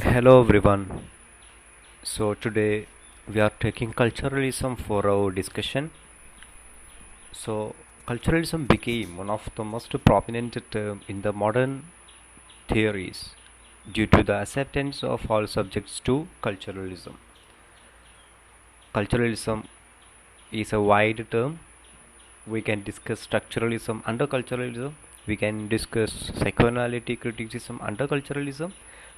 Hello everyone. So today we are taking culturalism for our discussion. So culturalism became one of the most prominent term in the modern theories due to the acceptance of all subjects to culturalism. Culturalism is a wide term. We can discuss structuralism under culturalism. We can discuss psychoanalytic criticism under culturalism.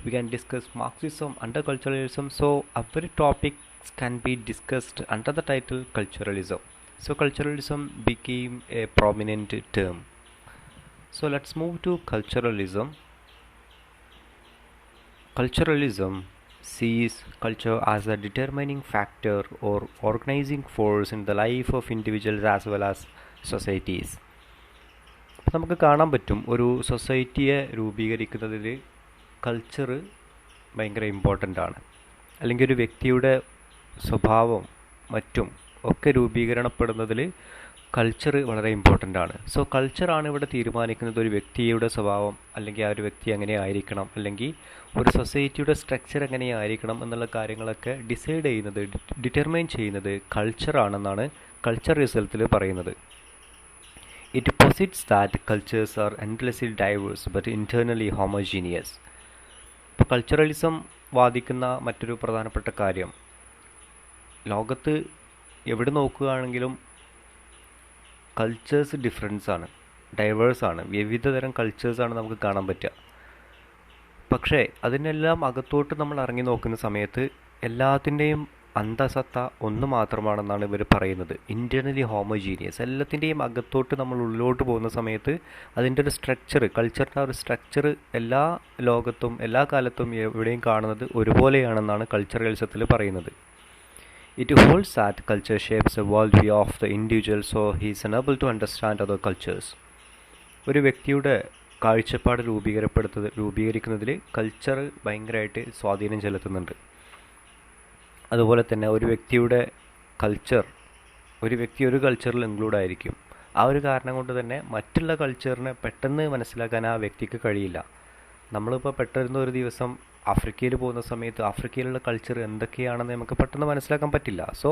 We can discuss Marxism under culturalism. So every topics can be discussed under the title culturalism. So culturalism became a prominent term. So let's move to culturalism. Culturalism sees culture as a determining factor or organizing force in the life of individuals as well as societies. അപ്പം നമുക്ക് കാണാൻ പറ്റും ഒരു സൊസൈറ്റിയെ രൂപീകരിക്കുന്നതിൽ culture ഭയങ്കര important ആണ്. അല്ലെങ്കിൽ ഒരു വ്യക്തിയുടെ സ്വഭാവം മറ്റും ഒക്കെ രൂപീകരണപ്പെടുന്നതിൽ കൾച്ചർ വളരെ ഇമ്പോർട്ടൻ്റ് ആണ്. സോ കൾച്ചറാണ് ഇവിടെ തീരുമാനിക്കുന്നത് ഒരു വ്യക്തിയുടെ സ്വഭാവം, അല്ലെങ്കിൽ ആ ഒരു വ്യക്തി എങ്ങനെ ആയിരിക്കണം, അല്ലെങ്കിൽ ഒരു സൊസൈറ്റിയുടെ സ്ട്രക്ചർ എങ്ങനെയായിരിക്കണം എന്നുള്ള കാര്യങ്ങളൊക്കെ ഡിസൈഡ് ചെയ്യുന്നത്, ഡിറ്റർമൈൻ ചെയ്യുന്നത് കൾച്ചറാണെന്നാണ് കൾച്ചർ റിസൾട്ടിൽ പറയുന്നത്. It posits that cultures are endlessly diverse but internally homogeneous. ഇപ്പോൾ കൾച്ചറലിസം വാദിക്കുന്ന മറ്റൊരു പ്രധാനപ്പെട്ട കാര്യം, ലോകത്ത് എവിടെ നോക്കുകയാണെങ്കിലും കൾച്ചേഴ്സ് ഡിഫറൻസ് ആണ്, ഡൈവേഴ്സ് ആണ്, വിവിധ തരം കൾച്ചേഴ്സാണ് നമുക്ക് കാണാൻ പറ്റുക. പക്ഷേ അതിനെല്ലാം അകത്തോട്ട് നമ്മൾ ഇറങ്ങി നോക്കുന്ന സമയത്ത് എല്ലാത്തിൻ്റെയും അന്തസത്ത ഒന്ന് മാത്രമാണെന്നാണ് ഇവർ പറയുന്നത്. ഇൻറ്റേർണലി ഹോമോജീനിയസ്, എല്ലാത്തിൻ്റെയും അകത്തോട്ട് നമ്മൾ ഉള്ളിലോട്ട് പോകുന്ന സമയത്ത് അതിൻ്റെ ഒരു സ്ട്രക്ചർ, കൾച്ചറിൻ്റെ ഒരു സ്ട്രക്ചർ എല്ലാ ലോകത്തും എല്ലാ കാലത്തും എവിടെയും കാണുന്നത് ഒരുപോലെയാണെന്നാണ് കൾച്ചറലിസത്തിൽ പറയുന്നത്. It holds that culture shapes a world view of the individual, so he is unable to understand other cultures. ഒരു വ്യക്തിയുടെ കാഴ്ചപ്പാട് രൂപീകരിക്കുന്നതിൽ കൾച്ചർ ഭയങ്കരമായിട്ട് സ്വാധീനം ചെലുത്തുന്നുണ്ട്. അതുപോലെ തന്നെ ഒരു വ്യക്തിയുടെ കൾച്ചർ, ഒരു വ്യക്തി ഒരു കൾച്ചറിൽ ഇൻക്ലൂഡ് ആയിരിക്കും. ആ ഒരു കാരണം കൊണ്ട് തന്നെ മറ്റുള്ള കൾച്ചറിനെ പെട്ടെന്ന് മനസ്സിലാക്കാൻ ആ വ്യക്തിക്ക് കഴിയില്ല. നമ്മളിപ്പോൾ പെട്ടെന്ന് ഒരു ദിവസം ആഫ്രിക്കയിൽ പോകുന്ന സമയത്ത് ആഫ്രിക്കയിലുള്ള കൾച്ചർ എന്തൊക്കെയാണെന്ന് നമുക്ക് പെട്ടെന്ന് മനസ്സിലാക്കാൻ പറ്റില്ല. So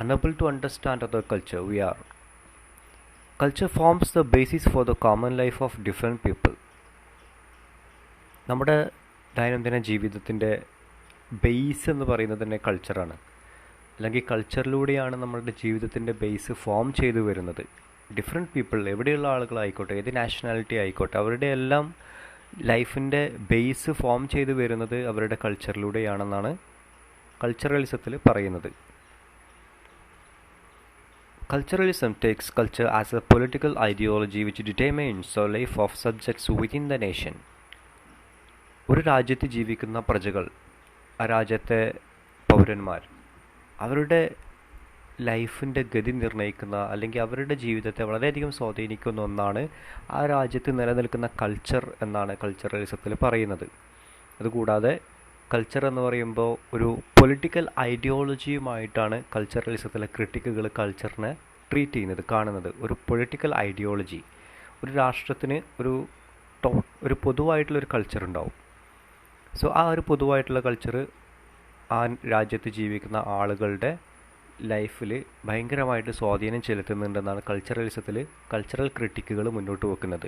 unable to understand other culture we are. Culture forms the basis for the common life of different people. നമ്മുടെ ദൈനംദിന ജീവിതത്തിൻ്റെ ബേസ് എന്ന് പറയുന്നത് തന്നെ കൾച്ചറാണ്. അല്ലെങ്കിൽ കൾച്ചറിലൂടെയാണ് നമ്മളുടെ ജീവിതത്തിൻ്റെ ബേസ് ഫോം ചെയ്തു വരുന്നത്. ഡിഫറെൻറ്റ് പീപ്പിൾ, എവിടെയുള്ള ആളുകളായിക്കോട്ടെ, ഏത് നാഷണാലിറ്റി ആയിക്കോട്ടെ, അവരുടെ എല്ലാം ലൈഫിൻ്റെ ബേസ് ഫോം ചെയ്തു വരുന്നത് അവരുടെ കൾച്ചറിലൂടെയാണെന്നാണ് കൾച്ചറലിസത്തിൽ പറയുന്നത്. Culturalism takes culture as a political ideology which determines the life of subjects within the nation. ഒരു രാജ്യത്ത് ജീവിക്കുന്ന പ്രജകൾ, ആ രാജ്യത്തെ പൗരന്മാർ, അവരുടെ ലൈഫിൻ്റെ ഗതി നിർണ്ണയിക്കുന്ന അല്ലെങ്കിൽ അവരുടെ ജീവിതത്തെ വളരെയധികം സ്വാധീനിക്കുന്ന ഒന്നാണ് ആ രാജ്യത്ത് നിലനിൽക്കുന്ന കൾച്ചർ എന്നാണ് കൾച്ചറലിസത്തിൽ പറയുന്നത്. അതുകൂടാതെ കൾച്ചർ എന്ന് പറയുമ്പോൾ ഒരു പൊളിറ്റിക്കൽ ഐഡിയോളജിയുമായിട്ടാണ് കൾച്ചറലിസത്തിലെ ക്രിട്ടിക്കുകൾ കൾച്ചറിനെ ട്രീറ്റ് ചെയ്യുന്നത്, കാണുന്നത്. ഒരു പൊളിറ്റിക്കൽ ഐഡിയോളജി, ഒരു രാഷ്ട്രത്തിന് ഒരു പൊതുവായിട്ടുള്ളൊരു കൾച്ചർ ഉണ്ടാവും. സോ ആ ഒരു പൊതുവായിട്ടുള്ള കൾച്ചർ ആ രാജ്യത്ത് ജീവിക്കുന്ന ആളുകളുടെ ലൈഫിൽ ഭയങ്കരമായിട്ട് സ്വാധീനം ചെലുത്തുന്നുണ്ടെന്നാണ് കൾച്ചറൽ ക്രിട്ടിക്കുകൾ മുന്നോട്ട് വെക്കുന്നത്.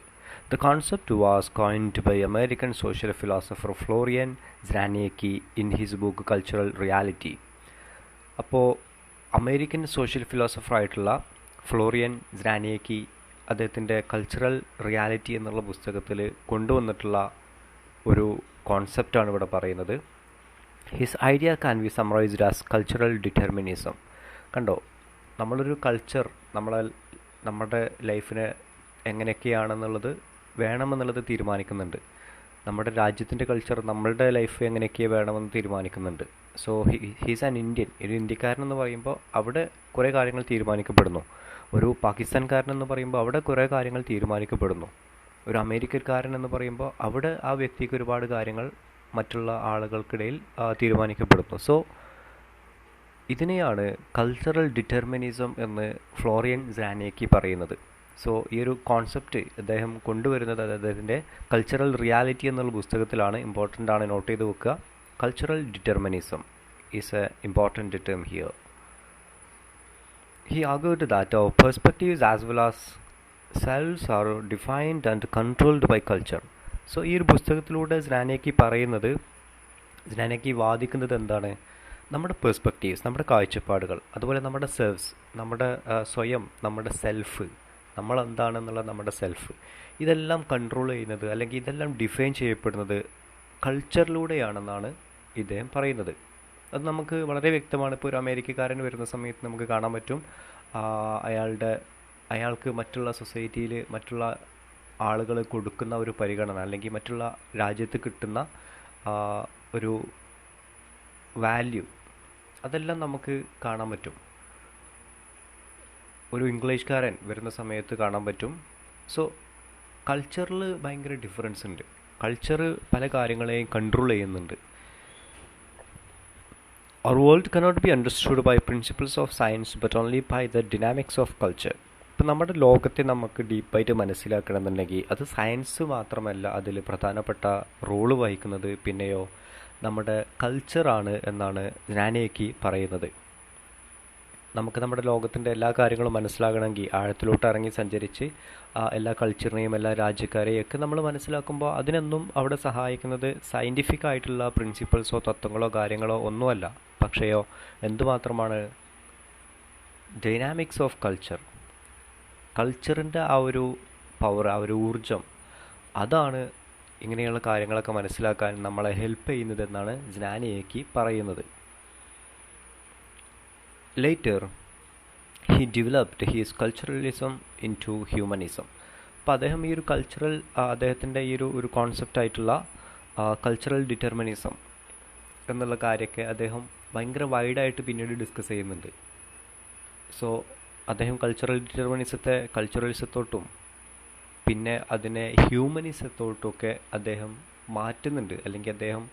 The concept was coined by American social philosopher Florian Znaniecki in his book cultural reality. അപ്പോൾ അമേരിക്കൻ സോഷ്യൽ ഫിലോസഫറായിട്ടുള്ള ഫ്ലോറിയൻ സ്രാനിയക്കി അദ്ദേഹത്തിൻ്റെ കൾച്ചറൽ റിയാലിറ്റി എന്നുള്ള പുസ്തകത്തിൽ കൊണ്ടുവന്നിട്ടുള്ള ഒരു കോൺസെപ്റ്റാണ് ഇവിടെ പറയുന്നത്. His idea can be summarised as cultural determinism. കണ്ടോ, നമ്മളൊരു കൾച്ചർ നമ്മുടെ ലൈഫിനെ എങ്ങനെയൊക്കെയാണെന്നുള്ളത് വേണമെന്നുള്ളത് തീരുമാനിക്കുന്നുണ്ട്. നമ്മുടെ രാജ്യത്തിൻ്റെ കൾച്ചർ നമ്മളുടെ ലൈഫ് എങ്ങനെയൊക്കെ വേണമെന്ന് തീരുമാനിക്കുന്നുണ്ട്. So he's an Indian. ഒരു ഇന്ത്യക്കാരനെന്ന് പറയുമ്പോൾ അവിടെ കുറേ കാര്യങ്ങൾ തീരുമാനിക്കപ്പെടുന്നു. ഒരു പാകിസ്ഥാൻകാരൻ എന്ന് പറയുമ്പോൾ അവിടെ കുറേ കാര്യങ്ങൾ തീരുമാനിക്കപ്പെടുന്നു. ഒരു അമേരിക്കക്കാരൻ എന്ന് പറയുമ്പോൾ അവിടെ ആ വ്യക്തിക്ക് ഒരുപാട് കാര്യങ്ങൾ മറ്റുള്ള ആളുകൾക്കിടയിൽ തീരുമാനിക്കപ്പെടുന്നു. സോ ഇതിനെയാണ് കൾച്ചറൽ ഡിറ്റർമിനിസം എന്ന് ഫ്ലോറിയൻ സ്രാനിയക്കി പറയുന്നത്. സോ ഈ ഒരു കോൺസെപ്റ്റ് അദ്ദേഹം കൊണ്ടുവരുന്നത് അദ്ദേഹത്തിൻ്റെ കൾച്ചറൽ റിയാലിറ്റി എന്നുള്ള പുസ്തകത്തിലാണ്. ഇമ്പോർട്ടൻ്റ് ആണ്, നോട്ട് ചെയ്ത് വെക്കുക. Cultural determinism is A important term here. He argued that our perspectives as well as selves are defined and controlled by culture. So ഈ ഒരു പുസ്തകത്തിലൂടെ സ്നാനേക്കി പറയുന്നത്, സ്നാനേക്കി വാദിക്കുന്നത് എന്താണ്? നമ്മുടെ പെർസ്പെക്റ്റീവ്സ്, നമ്മുടെ കാഴ്ചപ്പാടുകൾ, അതുപോലെ നമ്മുടെ സെൽഫ്സ്, നമ്മുടെ സ്വയം, നമ്മുടെ സെൽഫ്, നമ്മളെന്താണെന്നുള്ള നമ്മുടെ സെൽഫ്, ഇതെല്ലാം കൺട്രോൾ ചെയ്യുന്നത് അല്ലെങ്കിൽ ഇതെല്ലാം ഡിഫൈൻ ചെയ്യപ്പെടുന്നത് കൾച്ചറിലൂടെയാണെന്നാണ് ഇദ്ദേഹം പറയുന്നത്. അത് നമുക്ക് വളരെ വ്യക്തമാണ്. ഇപ്പോൾ ഒരു അമേരിക്കക്കാരൻ വരുന്ന സമയത്ത് നമുക്ക് കാണാൻ പറ്റും, അയാൾക്ക് മറ്റുള്ള സൊസൈറ്റിയിൽ മറ്റുള്ള ആളുകൾ കൊടുക്കുന്ന ഒരു പരിഗണന അല്ലെങ്കിൽ മറ്റുള്ള രാജ്യത്ത് കിട്ടുന്ന ഒരു വാല്യൂ, അതെല്ലാം നമുക്ക് കാണാൻ പറ്റും. ഒരു ഇംഗ്ലീഷുകാരൻ വരുന്ന സമയത്ത് കാണാൻ പറ്റും. സോ കൾച്ചറിൽ ഭയങ്കര ഡിഫറൻസ് ഉണ്ട്. കൾച്ചർ പല കാര്യങ്ങളെയും കൺട്രോൾ ചെയ്യുന്നുണ്ട്. Our world cannot be understood by principles of science but only by the dynamics of culture. ഇപ്പം നമ്മുടെ ലോകത്തെ നമുക്ക് ഡീപ്പായിട്ട് മനസ്സിലാക്കണമെന്നുണ്ടെങ്കിൽ അത് സയൻസ് മാത്രമല്ല അതിൽ പ്രധാനപ്പെട്ട റോള് വഹിക്കുന്നത്, പിന്നെയോ നമ്മുടെ കൾച്ചറാണ് എന്നാണ് ജ്ഞാനേക്കി പറയുന്നത്. നമുക്ക് നമ്മുടെ ലോകത്തിൻ്റെ എല്ലാ കാര്യങ്ങളും മനസ്സിലാകണമെങ്കിൽ ആഴത്തിലോട്ട് ഇറങ്ങി സഞ്ചരിച്ച് എല്ലാ കൾച്ചറിനെയും എല്ലാ രാജ്യക്കാരെയും ഒക്കെ നമ്മൾ മനസ്സിലാക്കുമ്പോൾ അതിനൊന്നും അവിടെ സഹായിക്കുന്നത് സയൻറ്റിഫിക് ആയിട്ടുള്ള പ്രിൻസിപ്പിൾസോ തത്വങ്ങളോ കാര്യങ്ങളോ ഒന്നുമല്ല, പക്ഷേയോ എന്തുമാത്രമാണ് ഡൈനാമിക്സ് ഓഫ് കൾച്ചർ. കൾച്ചറിൻ്റെ ആ ഒരു പവർ, ആ ഒരു ഊർജം, അതാണ് ഇങ്ങനെയുള്ള കാര്യങ്ങളൊക്കെ മനസ്സിലാക്കാൻ നമ്മളെ ഹെൽപ്പ് ചെയ്യുന്നതെന്നാണ് ജ്ഞാനേക്കി പറയുന്നത്. Later, he developed his culturalism into humanism. അപ്പോൾ അദ്ദേഹം ഈ ഒരു അദ്ദേഹത്തിൻ്റെ ഈ ഒരു കോൺസെപ്റ്റായിട്ടുള്ള കൾച്ചറൽ ഡിറ്റർമിനിസം എന്നുള്ള കാര്യമൊക്കെ അദ്ദേഹം ഭയങ്കര വൈഡായിട്ട് പിന്നീട് ഡിസ്കസ് ചെയ്യുന്നുണ്ട്. സോ അദ്ദേഹം കൾച്ചറൽ ഡിറ്റർമിനിസത്തെ കൾച്ചറലിസത്തോട്ടും പിന്നെ അതിനെ ഹ്യൂമനിസത്തോട്ടുമൊക്കെ അദ്ദേഹം മാറ്റുന്നുണ്ട്, അല്ലെങ്കിൽ അദ്ദേഹം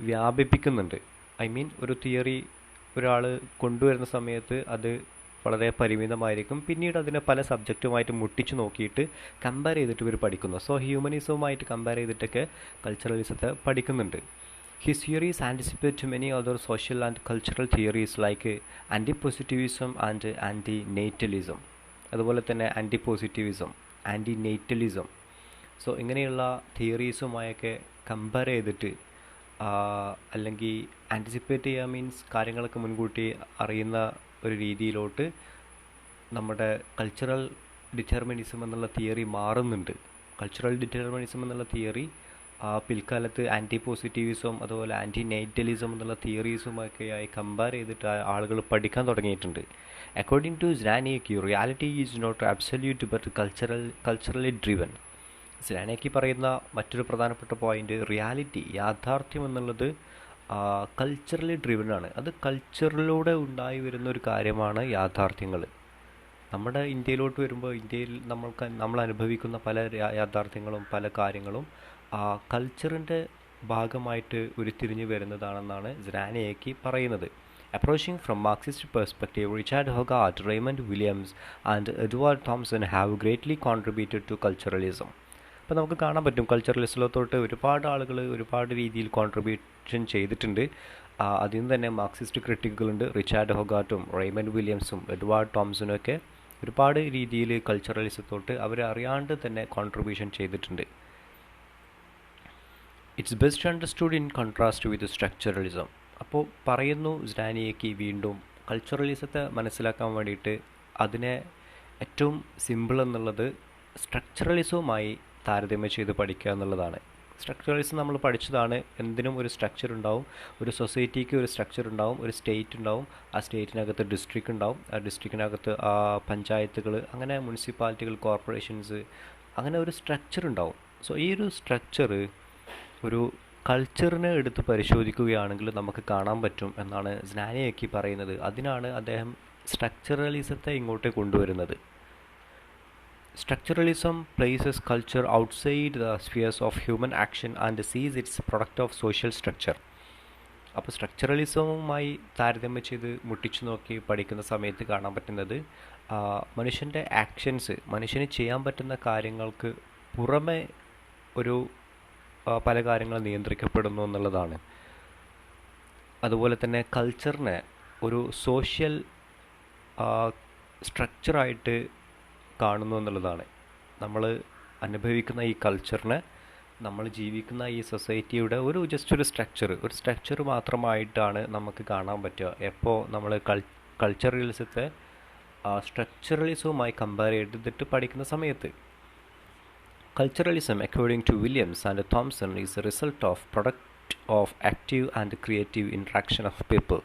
വ്യാപിപ്പിക്കുന്നുണ്ട്. ഐ മീൻ ഒരു തിയറി ഒരാൾ കൊണ്ടുവരുന്ന സമയത്ത് അത് വളരെ പരിമിതമായിരിക്കും, പിന്നീട് അതിനെ പല സബ്ജക്റ്റുമായിട്ട് മുട്ടിച്ച് നോക്കിയിട്ട് കമ്പയർ ചെയ്തിട്ട് ഇവർ പഠിക്കുന്നു. സോ ഹ്യൂമനിസവുമായിട്ട് കമ്പയർ ചെയ്തിട്ടൊക്കെ കൾച്ചറലിസത്തെ പഠിക്കുന്നുണ്ട്. His theories anticipate many other social and cultural theories like antipositivism and anti natalism തന്നെ ആൻറ്റിപോസിറ്റിവിസം, ആൻറ്റി നേറ്റലിസം. സോ ഇങ്ങനെയുള്ള തിയറീസുമായൊക്കെ കമ്പയർ ചെയ്തിട്ട് അല്ലെങ്കിൽ ആൻറ്റിസിപ്പേറ്റ് ചെയ്യുക മീൻസ് കാര്യങ്ങളൊക്കെ മുൻകൂട്ടി അറിയുന്ന ഒരു രീതിയിലോട്ട് നമ്മുടെ കൾച്ചറൽ ഡിറ്റർമിനിസം എന്നുള്ള തിയറി മാറുന്നുണ്ട്. കൾച്ചറൽ ഡിറ്റർമിനിസം എന്നുള്ള തിയറി പിൽക്കാലത്ത് ആൻറ്റിപോസിറ്റിവിസം അതുപോലെ ആൻറ്റി നേറ്റലിസം എന്നുള്ള തിയറീസുമൊക്കെയായി കമ്പയർ ചെയ്തിട്ട് ആളുകൾ പഠിക്കാൻ തുടങ്ങിയിട്ടുണ്ട്. According to Znaniecki, reality is not absolute but culturally driven. Znaniecki പറയുന്ന മറ്റൊരു പ്രധാനപ്പെട്ട പോയിന്റ്, റിയാലിറ്റി, യാഥാർത്ഥ്യം എന്നുള്ളത് കൾച്ചറലി ഡ്രിവനാണ്. അത് കൾച്ചറിലൂടെ ഉണ്ടായി വരുന്ന ഒരു കാര്യമാണ് യാഥാർത്ഥ്യങ്ങൾ. നമ്മുടെ ഇന്ത്യയിലോട്ട് വരുമ്പോൾ ഇന്ത്യയിൽ നമ്മൾ അനുഭവിക്കുന്ന പല യാഥാർത്ഥ്യങ്ങളും പല കാര്യങ്ങളും കൾച്ചറിൻ്റെ ഭാഗമായിട്ട് ഉരുത്തിരിഞ്ഞു വരുന്നതാണെന്നാണ് ജ്ഞാനേക്കി പറയുന്നത്. Approaching from Marxist perspective, Richard Hogarth, Raymond Williams and Edward Thompson have greatly contributed to culturalism. അപ്പോൾ നമുക്ക് കാണാൻ പറ്റും കൾച്ചറലിസത്തോട്ട് ഒരുപാട് ആളുകൾ ഒരുപാട് രീതിയിൽ കോൺട്രിബ്യൂഷൻ ചെയ്തിട്ടുണ്ട്. അതിൽ നിന്ന് തന്നെ മാർക്സിസ്റ്റ് ക്രിട്ടിക്കുകളുണ്ട്. റിച്ചാർഡ് ഹൊഗാർട്ടും റെയ്മണ്ട് വില്യംസും എഡ്വാർഡ് തോംസണും ഒക്കെ ഒരുപാട് രീതിയിൽ കൾച്ചറലിസത്തോട്ട് അവർ അറിയാണ്ട് തന്നെ കോൺട്രിബ്യൂഷൻ ചെയ്തിട്ടുണ്ട്. It's best understood in contrast with structuralism. അപ്പോൾ പറയുന്നു ജ്ഞാനേക്കി വീണ്ടും കൾച്ചറലിസത്തെ മനസ്സിലാക്കാൻ വേണ്ടിയിട്ട് അതിനെ ഏറ്റവും സിമ്പിൾ എന്നുള്ളത് സ്ട്രക്ചറലിസവുമായി താരതമ്യം ചെയ്ത് പഠിക്കുക എന്നുള്ളതാണ്. സ്ട്രക്ചറലിസം നമ്മൾ പഠിച്ചതാണ്. എന്തിനും ഒരു സ്ട്രക്ചർ ഉണ്ടാവും. ഒരു സൊസൈറ്റിക്ക് ഒരു സ്ട്രക്ചർ ഉണ്ടാവും, ഒരു സ്റ്റേറ്റ് ഉണ്ടാവും, ആ സ്റ്റേറ്റിനകത്ത് ഡിസ്ട്രിക്റ്റ് ഉണ്ടാവും, ആ ഡിസ്ട്രിക്റ്റിനകത്ത് പഞ്ചായത്തുകൾ, അങ്ങനെ മുനിസിപ്പാലിറ്റികൾ, കോർപ്പറേഷൻസ്, അങ്ങനെ ഒരു സ്ട്രക്ചർ ഉണ്ടാവും. സോ ഈ ഒരു സ്ട്രക്ചർ ഒരു കൾച്ചറിനെ എടുത്ത് പരിശോധിക്കുകയാണെങ്കിൽ നമുക്ക് കാണാൻ പറ്റും എന്നാണ് ജ്ഞാനേക്കി പറയുന്നത്. അതിനാണ് അദ്ദേഹം സ്ട്രക്ചറലിസത്തെ ഇങ്ങോട്ട് കൊണ്ടുവരുന്നത്. Structuralism places culture outside the spheres of human action and sees its product of social structure. അപ്പോൾ സ്ട്രക്ചറലിസവുമായി താരതമ്യം ചെയ്ത് മുട്ടിച്ചു നോക്കി പഠിക്കുന്ന സമയത്ത് കാണാൻ പറ്റുന്നത് മനുഷ്യൻ്റെ ആക്ഷൻസ്, മനുഷ്യന് ചെയ്യാൻ പറ്റുന്ന കാര്യങ്ങൾക്ക് പുറമെ ഒരു പല കാര്യങ്ങൾ നിയന്ത്രിക്കപ്പെടുന്നു എന്നുള്ളതാണ്. അതുപോലെ തന്നെ കൾച്ചറിനെ ഒരു സോഷ്യൽ സ്ട്രക്ചറായിട്ട് കാണുന്നു എന്നുള്ളതാണ്. നമ്മൾ അനുഭവിക്കുന്ന ഈ കൾച്ചറിനെ, നമ്മൾ ജീവിക്കുന്ന ഈ സൊസൈറ്റിയുടെ ജസ്റ്റ് ഒരു സ്ട്രക്ചർ മാത്രമായിട്ടാണ് നമുക്ക് കാണാൻ പറ്റുക. എപ്പോൾ നമ്മൾ കൾച്ചറലിസത്തെ സ്ട്രക്ചറലിസവുമായി കമ്പയർ ചെയ്തിട്ട് പഠിക്കുന്ന സമയത്ത്. Culturalism, according to Williams and Thompson, is a result of product of active and creative interaction of people.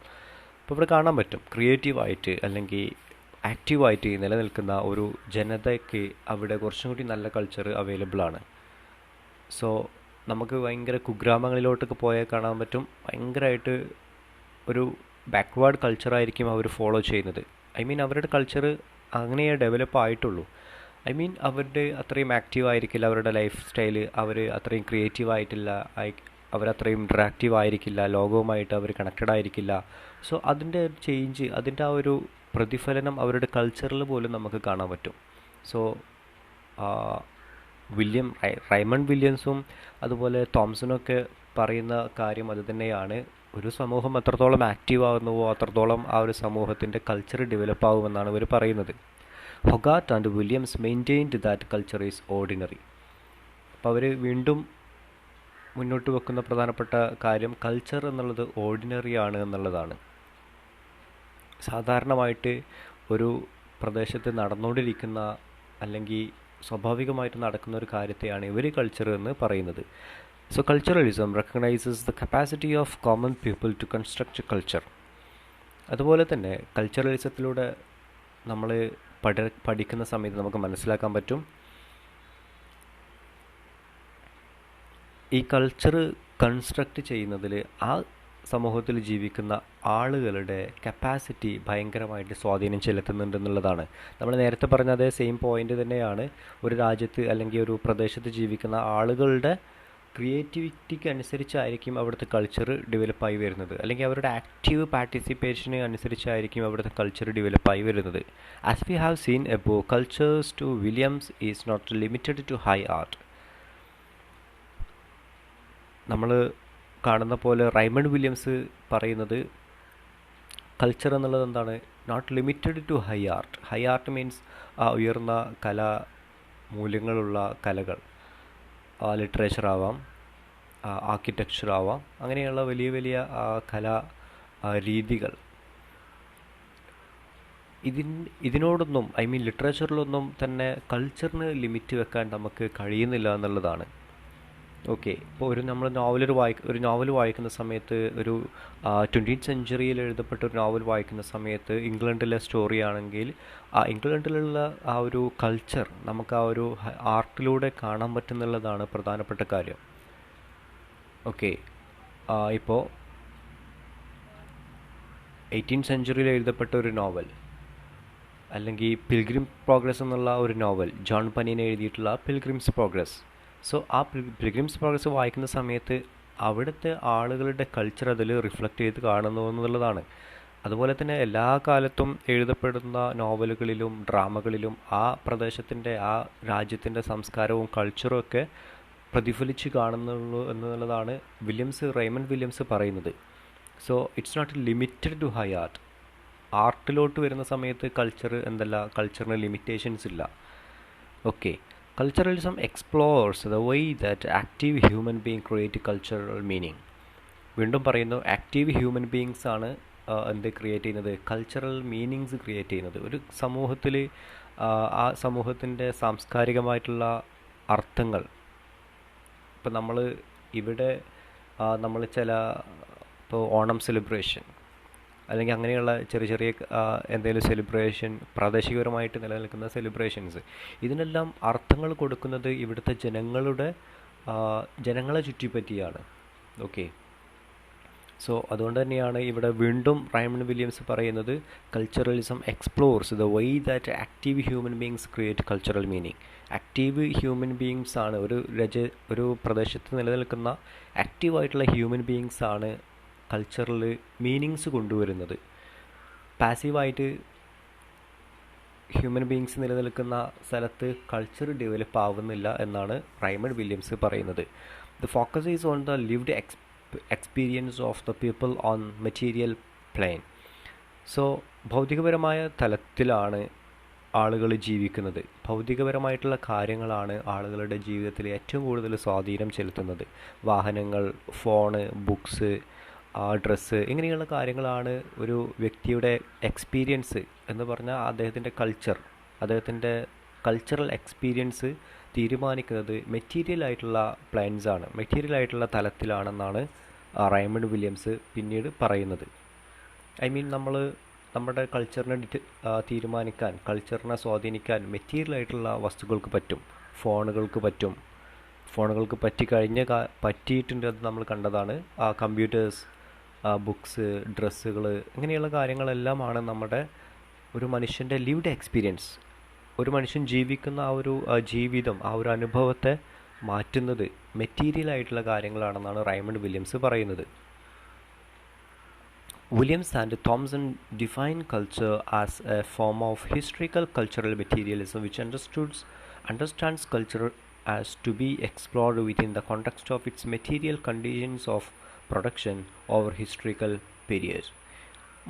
ഇപ്പോൾ ഇവിടെ കാണാൻ പറ്റും, ക്രിയേറ്റീവായിട്ട് അല്ലെങ്കിൽ ആക്റ്റീവായിട്ട് നിലനിൽക്കുന്ന ഒരു ജനതയ്ക്ക് അവിടെ കുറച്ചും കൂടി നല്ല കൾച്ചർ അവൈലബിൾ ആണ്. സോ നമുക്ക് ഭയങ്കര കുഗ്രാമങ്ങളിലോട്ടൊക്കെ പോയാൽ കാണാൻ പറ്റും, ഭയങ്കരമായിട്ട് ഒരു ബാക്ക്വേർഡ് കൾച്ചറായിരിക്കും അവർ ഫോളോ ചെയ്യുന്നത്. അവരുടെ കൾച്ചർ അങ്ങനെയേ ഡെവലപ്പ് ആയിട്ടുള്ളൂ. അവരുടെ അത്രയും ആക്റ്റീവ് ആയിരിക്കില്ല അവരുടെ ലൈഫ് സ്റ്റൈല്, അവർ അത്രയും ക്രിയേറ്റീവ് ആയിട്ടില്ല, അവരത്രയും ഇൻട്രാക്റ്റീവ് ആയിരിക്കില്ല, ലോകവുമായിട്ട് അവർ കണക്റ്റഡ് ആയിരിക്കില്ല. സോ അതിൻ്റെ ചേഞ്ച്, അതിൻ്റെ ആ ഒരു പ്രതിഫലനം അവരുടെ കൾച്ചറിൽ പോലും നമുക്ക് കാണാൻ പറ്റും. സോ റൈമണ്ട് വില്യംസും അതുപോലെ തോംസണൊക്കെ പറയുന്ന കാര്യം അത് തന്നെയാണ്. ഒരു സമൂഹം എത്രത്തോളം ആക്റ്റീവ് ആകുന്നുവോ അത്രത്തോളം ആ ഒരു സമൂഹത്തിൻ്റെ കൾച്ചർ ഡെവലപ്പ് ആകുമെന്നാണ് ഇവർ പറയുന്നത്. Hoggart and Williams maintained that culture is ordinary. അപ്പോൾ അവർ വീണ്ടും മുന്നോട്ട് വെക്കുന്ന പ്രധാനപ്പെട്ട കാര്യം കൾച്ചർ എന്നുള്ളത് ഓർഡിനറി ആണ് എന്നുള്ളതാണ്. സാധാരണമായിട്ട് ഒരു പ്രദേശത്ത് നടന്നുകൊണ്ടിരിക്കുന്ന അല്ലെങ്കിൽ സ്വാഭാവികമായിട്ട് നടക്കുന്ന ഒരു കാര്യത്തെയാണ് ഇവർ കൾച്ചർ എന്ന് പറയുന്നത്. So culturalism recognises the capacity of common people to construct culture. അതുപോലെ തന്നെ കൾച്ചറലിസത്തിലൂടെ നമ്മൾ പഠിക്കുന്ന സമയത്ത് നമുക്ക് മനസ്സിലാക്കാൻ പറ്റും, ഈ കൾച്ചർ കൺസ്ട്രക്റ്റ് ചെയ്യുന്നതിൽ ആ സമൂഹത്തിൽ ജീവിക്കുന്ന ആളുകളുടെ കപ്പാസിറ്റി ഭയങ്കരമായിട്ട് സ്വാധീനം ചെലുത്തുന്നുണ്ടെന്നുള്ളതാണ്. നമ്മൾ നേരത്തെ പറഞ്ഞ അതേ സെയിം പോയിന്റ് തന്നെയാണ്. ഒരു രാജ്യത്ത് അല്ലെങ്കിൽ ഒരു പ്രദേശത്ത് ജീവിക്കുന്ന ആളുകളുടെ ക്രിയേറ്റിവിറ്റിക്ക് അനുസരിച്ചായിരിക്കും അവിടുത്തെ കൾച്ചർ ഡെവലപ്പായി വരുന്നത്, അല്ലെങ്കിൽ അവരുടെ ആക്റ്റീവ് പാർട്ടിസിപ്പേഷന് അനുസരിച്ചായിരിക്കും അവിടുത്തെ കൾച്ചർ ഡെവലപ്പായി വരുന്നത്. As we have seen above, cultures to Williams is not limited to high art. നമ്മൾ കാണുന്ന പോലെ റൈമണ്ട് വില്യംസ് പറയുന്നത് കൾച്ചർ എന്നുള്ളത് എന്താണ്, not limited to high art. High art means ഉയർന്ന കലാ മൂല്യങ്ങളുള്ള കലകൾ, ലിറ്ററേച്ചർ ആവാം, ആർക്കിടെക്ചർ ആവാം, അങ്ങനെയുള്ള വലിയ വലിയ കലാ രീതികൾ. ഇതിനോടൊന്നും ലിറ്ററേച്ചറിലൊന്നും തന്നെ കൾച്ചറിന് ലിമിറ്റ് വെക്കാൻ നമുക്ക് കഴിയുന്നില്ല എന്നുള്ളതാണ്. ഓക്കെ, ഇപ്പോൾ ഒരു നോവൽ വായിക്കുന്ന സമയത്ത്, ഒരു 20th സെഞ്ച്വറിയിൽ എഴുതപ്പെട്ട ഒരു നോവൽ വായിക്കുന്ന സമയത്ത് ഇംഗ്ലണ്ടിലെ സ്റ്റോറി ആണെങ്കിൽ ആ ഇംഗ്ലണ്ടിലുള്ള ആ ഒരു കൾച്ചർ നമുക്ക് ആ ഒരു ആർട്ടിലൂടെ കാണാൻ പറ്റുന്നുള്ളതാണ് പ്രധാനപ്പെട്ട കാര്യം. ഓക്കെ, ഇപ്പോൾ 18th സെഞ്ച്വറിയിൽ എഴുതപ്പെട്ട ഒരു നോവൽ, അല്ലെങ്കിൽ പിൽഗ്രിം പ്രോഗ്രസ് എന്നുള്ള ഒരു നോവൽ, ജോൺ പനീൻ എഴുതിയിട്ടുള്ള പിൽഗ്രിംസ് പ്രോഗ്രസ്. സോ ആ പിൽഗ്രിംസ് പ്രോഗ്രസ് വായിക്കുന്ന സമയത്ത് അവിടുത്തെ ആളുകളുടെ കൾച്ചർ അതിൽ റിഫ്ലക്റ്റ് ചെയ്ത് കാണുന്നു എന്നുള്ളതാണ്. അതുപോലെ തന്നെ എല്ലാ കാലത്തും എഴുതപ്പെടുന്ന നോവലുകളിലും ഡ്രാമകളിലും ആ പ്രദേശത്തിൻ്റെ, ആ രാജ്യത്തിൻ്റെ സംസ്കാരവും കൾച്ചറും ഒക്കെ പ്രതിഫലിച്ച് കാണുന്നുള്ളൂ എന്നുള്ളതാണ് റൈമണ്ട് വില്യംസ് പറയുന്നത്. So it's not limited to high art. ആർട്ടിലോട്ട് വരുന്ന സമയത്ത് കൾച്ചറിന് ലിമിറ്റേഷൻസ് ഇല്ല. Okay, Culturalism explores the way that active human beings create cultural meaning. വീണ്ടും പറയുന്നു, ആക്റ്റീവ് ഹ്യൂമൻ ബീയിങ്സ് ആണ് എന്ത് ക്രിയേറ്റ് ചെയ്യുന്നത്, കൾച്ചറൽ മീനിങ്സ് ക്രിയേറ്റ് ചെയ്യുന്നത്. ഒരു സമൂഹത്തിൽ ആ സമൂഹത്തിൻ്റെ സാംസ്കാരികമായിട്ടുള്ള അർത്ഥങ്ങൾ, ഇപ്പം നമ്മൾ ഇപ്പോൾ ഓണം സെലിബ്രേഷൻ അല്ലെങ്കിൽ അങ്ങനെയുള്ള ചെറിയ ചെറിയ എന്തെങ്കിലും സെലിബ്രേഷൻ, പ്രാദേശികപരമായിട്ട് നിലനിൽക്കുന്ന സെലിബ്രേഷൻസ്, ഇതിനെല്ലാം അർത്ഥങ്ങൾ കൊടുക്കുന്നത് ഇവിടുത്തെ ജനങ്ങളെ ചുറ്റിപ്പറ്റിയാണ്. ഓക്കെ, സോ അതുകൊണ്ട് തന്നെയാണ് ഇവിടെ വീണ്ടും റൈമണ്ട് വില്യംസ് പറയുന്നത് culturalism explores the way that active human beings create cultural meaning. Active human beings ആണ് ഒരു പ്രദേശത്ത് നിലനിൽക്കുന്ന ആക്റ്റീവായിട്ടുള്ള ഹ്യൂമൻ ബീയിങ്സ് ആണ് കൾച്ചറിൽ മീനിങ്സ് കൊണ്ടുവരുന്നത്. പാസീവായിട്ട് ഹ്യൂമൻ ബീങ്സ് നിലനിൽക്കുന്ന സ്ഥലത്ത് കൾച്ചർ ഡെവലപ്പ് ആവുന്നില്ല എന്നാണ് റൈമണ്ട് വില്യംസ് പറയുന്നത്. The focus is on the lived experience of the people on material plane. So ഭൗതികപരമായ തലത്തിലാണ് ആളുകൾ ജീവിക്കുന്നത്. ഭൗതികപരമായിട്ടുള്ള കാര്യങ്ങളാണ് ആളുകളുടെ ജീവിതത്തിൽ ഏറ്റവും കൂടുതൽ സ്വാധീനം ചെലുത്തുന്നത്. വാഹനങ്ങൾ, ഫോണ്, ബുക്സ്, ഡ്രസ്സ്, ഇങ്ങനെയുള്ള കാര്യങ്ങളാണ് ഒരു വ്യക്തിയുടെ എക്സ്പീരിയൻസ് എന്ന് പറഞ്ഞാൽ അദ്ദേഹത്തിൻ്റെ കൾച്ചറൽ എക്സ്പീരിയൻസ് തീരുമാനിക്കുന്നത് മെറ്റീരിയൽ ആയിട്ടുള്ള പ്ലാൻസ് ആണ്, മെറ്റീരിയൽ ആയിട്ടുള്ള തലത്തിലാണെന്നാണ് റൈമണ്ട് വില്യംസ് പിന്നീട് പറയുന്നത്. നമ്മുടെ കൾച്ചറിനെ തീരുമാനിക്കാൻ, കൾച്ചറിനെ സ്വാധീനിക്കാൻ മെറ്റീരിയൽ ആയിട്ടുള്ള വസ്തുക്കൾക്ക് പറ്റും. ഫോണുകൾക്ക് പറ്റിയിട്ടുണ്ട്. അത് നമ്മൾ കണ്ടതാണ്. കമ്പ്യൂട്ടേഴ്സ്, ബുക്സ്, ഡ്രസ്സുകൾ, ഇങ്ങനെയുള്ള കാര്യങ്ങളെല്ലാമാണ് നമ്മുടെ ഒരു മനുഷ്യൻ്റെ ലിവ്ഡ് എക്സ്പീരിയൻസ്. ഒരു മനുഷ്യൻ ജീവിക്കുന്ന ആ ഒരു ജീവിതം, ആ ഒരു അനുഭവത്തെ മാറ്റുന്നത് മെറ്റീരിയൽ ആയിട്ടുള്ള കാര്യങ്ങളാണെന്നാണ് റൈമണ്ട് വില്യംസ് പറയുന്നത്. Williams and Thomson define culture as a form of historical cultural materialism which understands culture as to be explored within the context of its material conditions of production over historical periods.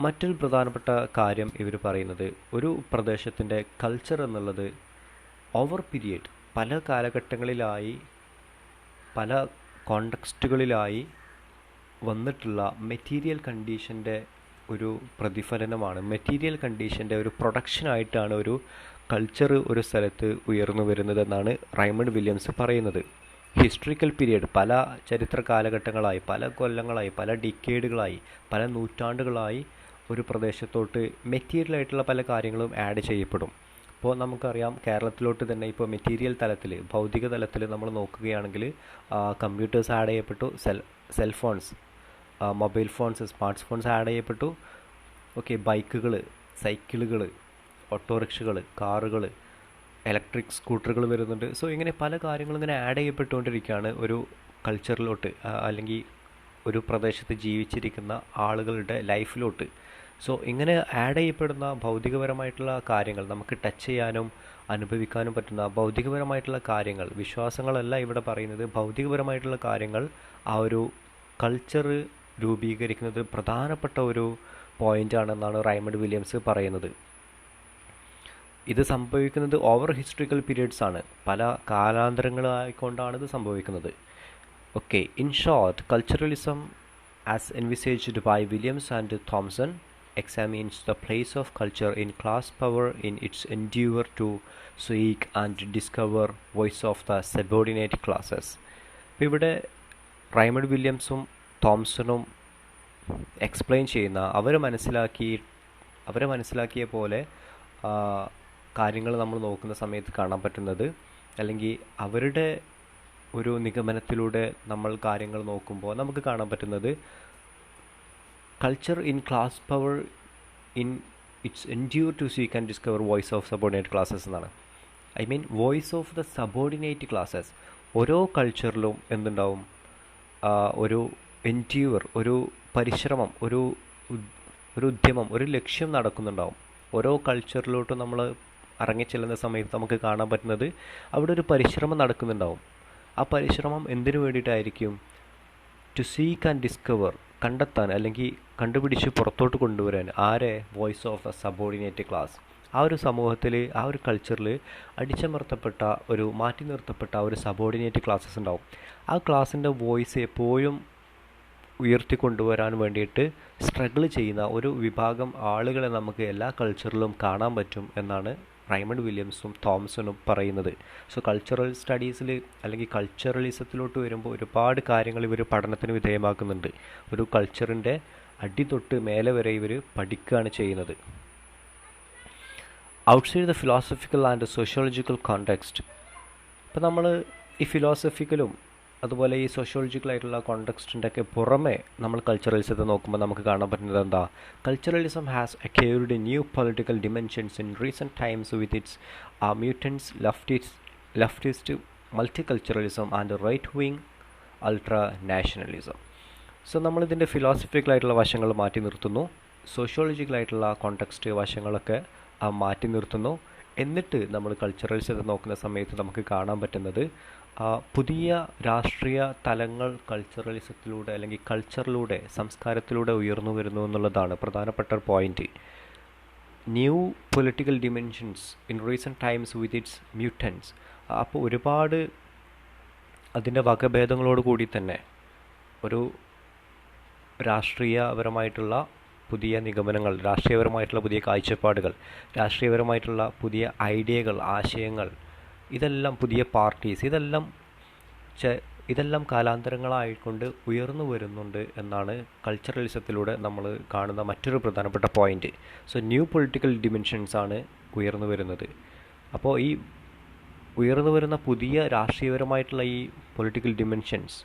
മറ്റൊരു പ്രധാനപ്പെട്ട കാര്യം ഇവർ പറയുന്നത്, ഒരു പ്രദേശത്തിൻ്റെ culture എന്നുള്ളത് over period, പല കാലഘട്ടങ്ങളിലായി, പല കോണ്ടെക്സ്റ്റുകളിലായി വന്നിട്ടുള്ള മെറ്റീരിയൽ കണ്ടീഷൻ്റെ ഒരു പ്രതിഫലനമാണ്. മെറ്റീരിയൽ കണ്ടീഷൻ്റെ ഒരു പ്രൊഡക്ഷനായിട്ടാണ് ഒരു കൾച്ചർ ഒരു സ്ഥലത്ത് ഉയർന്നു വരുന്നതെന്നാണ് റൈമണ്ട് വില്യംസ് പറയുന്നത്. ഹിസ്റ്ററിക്കൽ പീരിയഡ്, പല ചരിത്ര കാലഘട്ടങ്ങളായി, പല കൊല്ലങ്ങളായി, പല ഡിക്കേഡുകളായി, പല നൂറ്റാണ്ടുകളായി ഒരു പ്രദേശത്തോട്ട് മെറ്റീരിയൽ ആയിട്ടുള്ള പല കാര്യങ്ങളും ആഡ് ചെയ്യപ്പെടും. ഇപ്പോൾ നമുക്കറിയാം, കേരളത്തിലോട്ട് തന്നെ ഇപ്പോൾ മെറ്റീരിയൽ തലത്തിൽ, ഭൗതിക തലത്തിൽ നമ്മൾ നോക്കുകയാണെങ്കിൽ കമ്പ്യൂട്ടേഴ്സ് ആഡ് ചെയ്യപ്പെട്ടു, cell phones, mobile phones, smart phones add ചെയ്യപ്പെട്ടു. ബൈക്കുകൾ, സൈക്കിളുകൾ, ഓട്ടോറിക്ഷകൾ, കാറുകൾ, ഇലക്ട്രിക് സ്കൂട്ടറുകൾ വരുന്നുണ്ട്. സോ ഇങ്ങനെ പല കാര്യങ്ങളും ഇങ്ങനെ ആഡ് ചെയ്യപ്പെട്ടുകൊണ്ടിരിക്കുകയാണ് ഒരു കൾച്ചറിലോട്ട്, അല്ലെങ്കിൽ ഒരു പ്രദേശത്ത് ജീവിച്ചിരിക്കുന്ന ആളുകളുടെ ലൈഫിലോട്ട്. സോ ഇങ്ങനെ ആഡ് ചെയ്യപ്പെടുന്ന ഭൗതികപരമായിട്ടുള്ള കാര്യങ്ങൾ, നമുക്ക് ടച്ച് ചെയ്യാനും അനുഭവിക്കാനും പറ്റുന്ന ഭൗതികപരമായിട്ടുള്ള കാര്യങ്ങൾ, വിശ്വാസങ്ങളല്ല ഇവിടെ പറയുന്നത്, ഭൗതികപരമായിട്ടുള്ള കാര്യങ്ങൾ ആ ഒരു കൾച്ചർ രൂപീകരിക്കുന്നത് പ്രധാനപ്പെട്ട ഒരു പോയിൻ്റാണെന്നാണ് റൈമണ്ട് വില്യംസ് പറയുന്നത്. ഇത് സംഭവിക്കുന്നത് ഓവർ ഹിസ്റ്ററിക്കൽ പീരിയഡ്സ് ആണ്, പല കാലാന്തരങ്ങളായിക്കൊണ്ടാണ് ഇത് സംഭവിക്കുന്നത്. In short, culturalism as envisaged by Williams and Thomson examines the place of culture in class power in its endeavor to seek and discover voice of the subordinate classes. ഇവിടെ Raymond വില്യംസും തോംസണും explain ചെയ്യുന്ന, അവരെ മനസ്സിലാക്കിയ പോലെ കാര്യങ്ങൾ നമ്മൾ നോക്കുന്ന സമയത്ത് കാണാൻ പറ്റുന്നത്, അല്ലെങ്കിൽ അവരുടെ ഒരു നിഗമനത്തിലൂടെ നമ്മൾ കാര്യങ്ങൾ നോക്കുമ്പോൾ നമുക്ക് കാണാൻ പറ്റുന്നത്, culture in class power in its endure to seek and discover voice of subordinate classes എന്നാണ്. Voice of the subordinate classes. ഓരോ കൾച്ചറിലും എന്തുണ്ടാവും, ഒരു എൻഡ്യൂർ, ഒരു പരിശ്രമം, ഒരു ഉദ്യമം, ഒരു ലക്ഷ്യം നടക്കുന്നുണ്ടാവും. ഓരോ കൾച്ചറിലോട്ടും നമ്മൾ ഇറങ്ങിച്ചെല്ലുന്ന സമയത്ത് നമുക്ക് കാണാൻ പറ്റുന്നത് അവിടെ ഒരു പരിശ്രമം നടക്കുന്നുണ്ടാവും. ആ പരിശ്രമം എന്തിനു വേണ്ടിയിട്ടായിരിക്കും? ടു സീക്ക് ആൻഡ് ഡിസ്കവർ, കണ്ടെത്താൻ അല്ലെങ്കിൽ കണ്ടുപിടിച്ച് പുറത്തോട്ട് കൊണ്ടുവരാൻ. ആരെ? Voice of the subordinate class. ആ ഒരു സമൂഹത്തിൽ, ആ ഒരു കൾച്ചറിൽ അടിച്ചമർത്തപ്പെട്ട, മാറ്റി നിർത്തപ്പെട്ട ഒരു സബോർഡിനേറ്റ് ക്ലാസ്സസ് ഉണ്ടാവും. ആ ക്ലാസ്സിൻ്റെ വോയിസ് എപ്പോഴും ഉയർത്തിക്കൊണ്ടുവരാൻ വേണ്ടിയിട്ട് സ്ട്രഗിൾ ചെയ്യുന്ന ഒരു വിഭാഗം ആളുകളെ നമുക്ക് എല്ലാ കൾച്ചറിലും കാണാൻ പറ്റും എന്നാണ് റൈമണ്ട് വില്യംസും തോംസണും പറയുന്നത്. സോ കൾച്ചറൽ സ്റ്റഡീസിൽ അല്ലെങ്കിൽ കൾച്ചറലിസത്തിലോട്ട് വരുമ്പോൾ ഒരുപാട് കാര്യങ്ങൾ ഇവർ പഠനത്തിന് വിധേയമാക്കുന്നുണ്ട്. ഒരു കൾച്ചറിൻ്റെ അടി തൊട്ട് മേലെ വരെ ഇവർ പഠിക്കുകയാണ് ചെയ്യുന്നത്. Outside the philosophical and sociological context. ഇപ്പോൾ നമ്മൾ ഈ ഫിലോസഫിക്കലും അതുപോലെ ഈ സോഷ്യോളജിക്കലായിട്ടുള്ള കോണ്ടെക്സ്റ്റിൻ്റെ ഒക്കെ പുറമെ നമ്മൾ കൾച്ചറലിസത്തെ നോക്കുമ്പോൾ നമുക്ക് കാണാൻ പറ്റുന്നത് എന്താ? Culturalism has acquired new political dimensions in recent times with its mutants, leftist multiculturalism and right wing ultra nationalism. So നമ്മളിതിൻ്റെ ഫിലോസഫിക്കലായിട്ടുള്ള വശങ്ങൾ മാറ്റി നിർത്തുന്നു. സോഷ്യോളജിക്കലായിട്ടുള്ള കോണ്ടെക്സ്റ്റ് വശങ്ങളൊക്കെ മാറ്റി നിർത്തുന്നു. എന്നിട്ട് നമ്മൾ കൾച്ചറലിസത്തെ നോക്കുന്ന സമയത്ത് നമുക്ക് കാണാൻ പറ്റുന്നത് പുതിയ രാഷ്ട്രീയ തലങ്ങൾ കൾച്ചറലിസത്തിലൂടെ അല്ലെങ്കിൽ കൾച്ചറിലൂടെ സംസ്കാരത്തിലൂടെ ഉയർന്നു വരുന്നു എന്നുള്ളതാണ് പ്രധാനപ്പെട്ട ഒരു point. New political dimensions in recent times with its mutants. അപ്പോൾ ഒരുപാട് അതിൻ്റെ വകഭേദങ്ങളോട് കൂടി തന്നെ ഒരു രാഷ്ട്രീയപരമായിട്ടുള്ള പുതിയ നിഗമനങ്ങൾ, രാഷ്ട്രീയപരമായിട്ടുള്ള പുതിയ കാഴ്ചപ്പാടുകൾ, രാഷ്ട്രീയപരമായിട്ടുള്ള പുതിയ ഐഡിയകൾ, ആശയങ്ങൾ, ഇതെല്ലാം പുതിയ പാർട്ടീസ്, ഇതെല്ലാം കാലാന്തരങ്ങളായിക്കൊണ്ട് ഉയർന്നു വരുന്നുണ്ട് എന്നാണ് കൾച്ചറലിസത്തിലൂടെ നമ്മൾ കാണുന്ന മറ്റൊരു പ്രധാനപ്പെട്ട point. So new political dimensions ആണ് ഉയർന്നു വരുന്നത്. അപ്പോൾ ഈ ഉയർന്നു വരുന്ന പുതിയ രാഷ്ട്രീയപരമായിട്ടുള്ള ഈ പൊളിറ്റിക്കൽ ഡിമെൻഷൻസ്,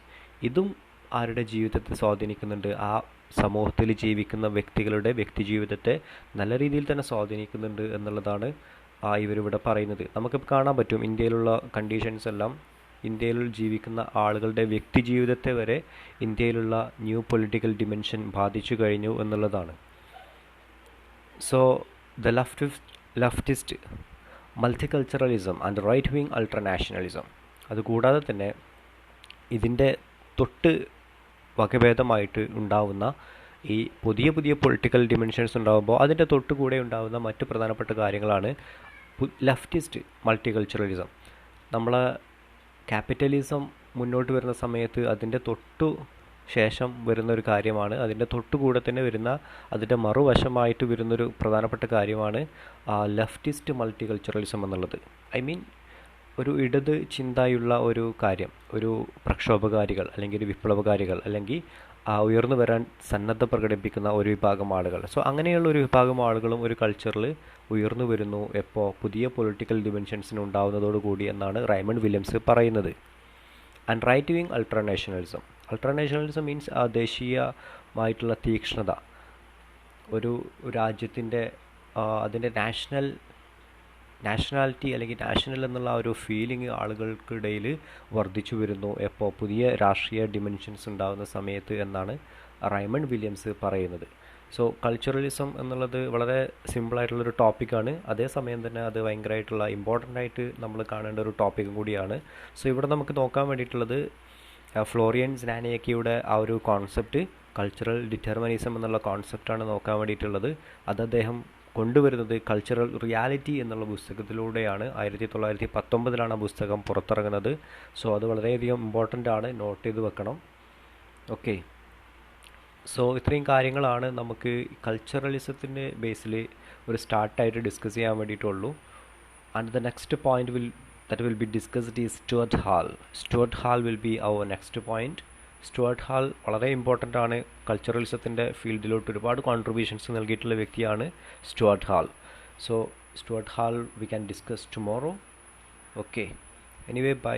ഇതും ആരുടെ ജീവിതത്തെ സ്വാധീനിക്കുന്നുണ്ട്? ആ സമൂഹത്തിൽ ജീവിക്കുന്ന വ്യക്തികളുടെ വ്യക്തി ജീവിതത്തെ നല്ല രീതിയിൽ തന്നെ സ്വാധീനിക്കുന്നുണ്ട് എന്നുള്ളതാണ് ഇവരിവിടെ പറയുന്നത്. നമുക്കിപ്പോൾ കാണാൻ പറ്റും ഇന്ത്യയിലുള്ള കണ്ടീഷൻസ് എല്ലാം, ഇന്ത്യയിൽ ജീവിക്കുന്ന ആളുകളുടെ വ്യക്തി ജീവിതത്തെ വരെ ഇന്ത്യയിലുള്ള ന്യൂ പൊളിറ്റിക്കൽ ഡിമെൻഷൻ ബാധിച്ചു കഴിഞ്ഞു എന്നുള്ളതാണ്. So the leftist multiculturalism and right wing ultranationalism, അതുകൂടാതെ തന്നെ ഇതിൻ്റെ തൊട്ട് വകഭേദമായിട്ട് ഉണ്ടാവുന്ന ഈ പുതിയ പുതിയ പൊളിറ്റിക്കൽ ഡിമെൻഷൻസ് ഉണ്ടാകുമ്പോൾ അതിൻ്റെ തൊട്ട് കൂടെ ഉണ്ടാകുന്ന മറ്റ് പ്രധാനപ്പെട്ട കാര്യങ്ങളാണ് ലെഫ്റ്റിസ്റ്റ് മൾട്ടികൾച്ചറലിസം. നമ്മളെ ക്യാപിറ്റലിസം മുന്നോട്ട് വരുന്ന സമയത്ത് അതിൻ്റെ തൊട്ടു ശേഷം വരുന്നൊരു കാര്യമാണ്, അതിൻ്റെ തൊട്ടുകൂടെ തന്നെ വരുന്ന, അതിൻ്റെ മറുവശമായിട്ട് വരുന്നൊരു പ്രധാനപ്പെട്ട കാര്യമാണ് ലെഫ്റ്റിസ്റ്റ് മൾട്ടികൾച്ചറലിസം എന്നുള്ളത്. ഐ മീൻ ഒരു ഇടത് ചിന്തയുള്ള ഒരു കാര്യം, ഒരു പ്രക്ഷോഭകാരികൾ അല്ലെങ്കിൽ ഒരു വിപ്ലവകാരികൾ അല്ലെങ്കിൽ ഉയർന്നു വരാൻ സന്നദ്ധ പ്രകടിപ്പിക്കുന്ന ഒരു വിഭാഗം ആളുകൾ. സോ അങ്ങനെയുള്ള ഒരു വിഭാഗം ആളുകളും ഒരു കൾച്ചറിൽ ഉയർന്നു വരുന്നു എപ്പോൾ? പുതിയ പൊളിറ്റിക്കൽ ഡിമെൻഷൻസിന് ഉണ്ടാവുന്നതോടുകൂടി എന്നാണ് റൈമണ്ട് വില്യംസ് പറയുന്നത്. ആൻഡ് റൈറ്റ് വിങ് അൾട്രനാഷണലിസം മീൻസ് ദേശീയമായിട്ടുള്ള തീക്ഷ്ണത, ഒരു രാജ്യത്തിൻ്റെ അതിൻ്റെ നാഷണാലിറ്റി അല്ലെങ്കിൽ നാഷണൽ എന്നുള്ള ഒരു ഫീലിംഗ് ആളുകൾക്കിടയിൽ വർദ്ധിച്ചു വരുന്നു എപ്പോൾ? പുതിയ രാഷ്ട്രീയ ഡിമെൻഷൻസ് ഉണ്ടാകുന്ന സമയത്ത് എന്നാണ് റൈമണ്ട് വില്യംസ് പറയുന്നത്. സോ കൾച്ചറലിസം എന്നുള്ളത് വളരെ സിമ്പിളായിട്ടുള്ളൊരു ടോപ്പിക്കാണ്, അതേസമയം തന്നെ അത് ഭയങ്കരമായിട്ടുള്ള ഇമ്പോർട്ടൻ്റ് ആയിട്ട് നമ്മൾ കാണേണ്ട ഒരു ടോപ്പിക്കും കൂടിയാണ്. സോ ഇവിടെ നമുക്ക് നോക്കാൻ വേണ്ടിയിട്ടുള്ളത് ഫ്ലോറിയൻ സ്നാനിയക്കയുടെ ആ ഒരു കോൺസെപ്റ്റ്, കൾച്ചറൽ ഡിറ്റർമിനിസം എന്നുള്ള കോൺസെപ്റ്റാണ് നോക്കാൻ വേണ്ടിയിട്ടുള്ളത്. അത് അദ്ദേഹം കൊണ്ടുവരുന്നത് കൾച്ചറൽ റിയാലിറ്റി എന്നുള്ള പുസ്തകത്തിലൂടെയാണ്. 1919 ആ പുസ്തകം പുറത്തിറങ്ങുന്നത്. സോ അത് വളരെയധികം ഇമ്പോർട്ടൻ്റ് ആണ്, നോട്ട് ചെയ്ത് വെക്കണം. ഓക്കെ, സോ ഇത്രയും കാര്യങ്ങളാണ് നമുക്ക് കൾച്ചറലിസത്തിൻ്റെ ബേസിൽ ഒരു സ്റ്റാർട്ടായിട്ട് ഡിസ്കസ് ചെയ്യാൻ വേണ്ടിയിട്ടുള്ളൂ. And the next point that will be discussed is Stuart Hall. Stuart Hall will be our next point. Stuart hall വളരെ ഇമ്പോർട്ടൻ്റ് ആണ്, കൾച്ചറലിസത്തിൻ്റെ ഫീൽഡിലോട്ട് ഒരുപാട് കോൺട്രിബ്യൂഷൻസ് നൽകിയിട്ടുള്ള വ്യക്തിയാണ് Stuart hall. So Stuart hall we can discuss tomorrow. Okay, anyway by.